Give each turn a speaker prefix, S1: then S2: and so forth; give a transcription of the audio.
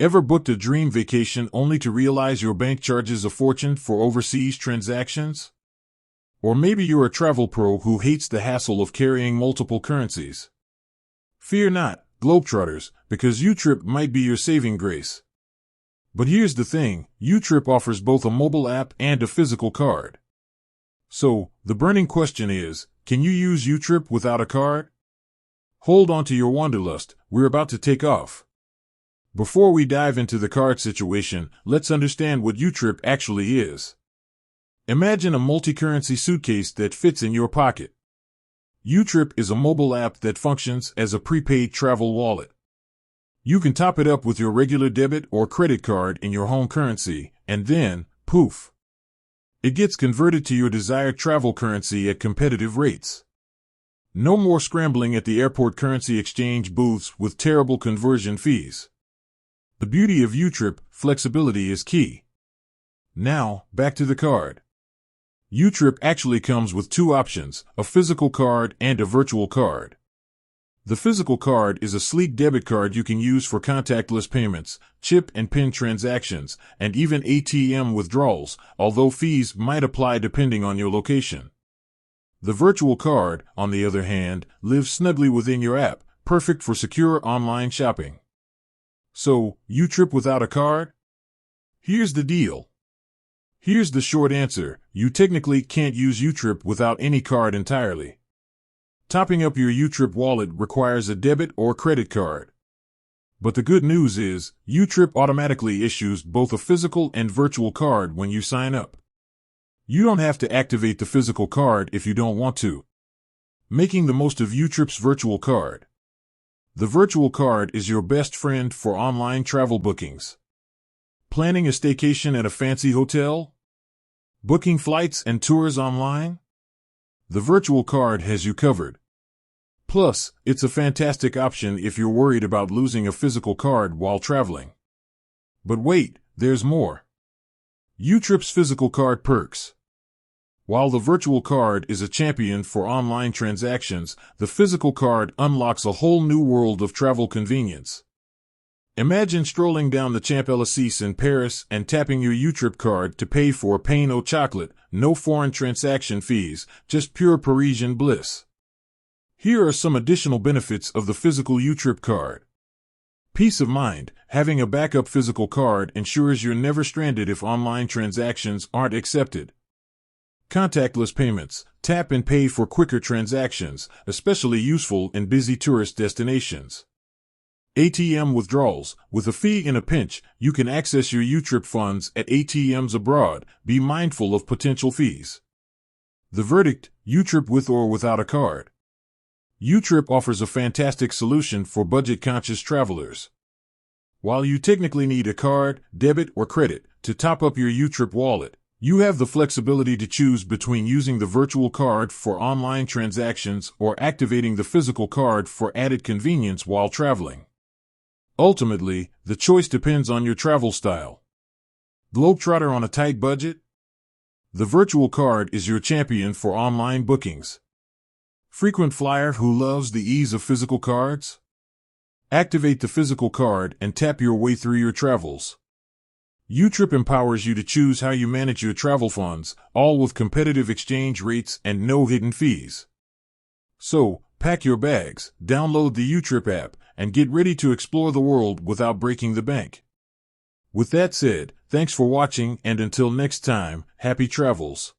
S1: Ever booked a dream vacation only to realize your bank charges a fortune for overseas transactions? Or maybe you're a travel pro who hates the hassle of carrying multiple currencies. Fear not, Globetrotters, because YouTrip might be your saving grace. But here's the thing, YouTrip offers both a mobile app and a physical card. So, the burning question is, can you use YouTrip without a card? Hold on to your wanderlust, we're about to take off. Before we dive into the card situation, let's understand what YouTrip actually is. Imagine a multi-currency suitcase that fits in your pocket. YouTrip is a mobile app that functions as a prepaid travel wallet. You can top it up with your regular debit or credit card in your home currency, and then, poof, it gets converted to your desired travel currency at competitive rates. No more scrambling at the airport currency exchange booths with terrible conversion fees. The beauty of YouTrip, flexibility is key. Now, back to the card. YouTrip actually comes with two options, a physical card and a virtual card. The physical card is a sleek debit card you can use for contactless payments, chip and PIN transactions, and even ATM withdrawals, although fees might apply depending on your location. The virtual card, on the other hand, lives snugly within your app, perfect for secure online shopping. So, YouTrip without a card? Here's the deal. Here's the short answer, you technically can't use YouTrip without any card entirely. Topping up your YouTrip wallet requires a debit or credit card. But the good news is, YouTrip automatically issues both a physical and virtual card when you sign up. You don't have to activate the physical card if you don't want to. Making the most of YouTrip's virtual card. The virtual card is your best friend for online travel bookings. Planning a staycation at a fancy hotel? Booking flights and tours online? The virtual card has you covered. Plus, it's a fantastic option if you're worried about losing a physical card while traveling. But wait, there's more. YouTrip's physical card perks. While the virtual card is a champion for online transactions, the physical card unlocks a whole new world of travel convenience. Imagine strolling down the Champs-Élysées in Paris and tapping your YouTrip card to pay for a pain au chocolat, no foreign transaction fees, just pure Parisian bliss. Here are some additional benefits of the physical YouTrip card. Peace of mind, having a backup physical card ensures you're never stranded if online transactions aren't accepted. Contactless payments, tap and pay for quicker transactions, especially useful in busy tourist destinations. ATM withdrawals, with a fee in a pinch, you can access your YouTrip funds at ATMs abroad, be mindful of potential fees. The verdict, YouTrip with or without a card. YouTrip offers a fantastic solution for budget-conscious travelers. While you technically need a card, debit, or credit to top up your YouTrip wallet, you have the flexibility to choose between using the virtual card for online transactions or activating the physical card for added convenience while traveling. Ultimately, the choice depends on your travel style. Globetrotter on a tight budget? The virtual card is your champion for online bookings. Frequent flyer who loves the ease of physical cards? Activate the physical card and tap your way through your travels. YouTrip empowers you to choose how you manage your travel funds, all with competitive exchange rates and no hidden fees. So, pack your bags, download the YouTrip app, and get ready to explore the world without breaking the bank. With that said, thanks for watching, and until next time, happy travels.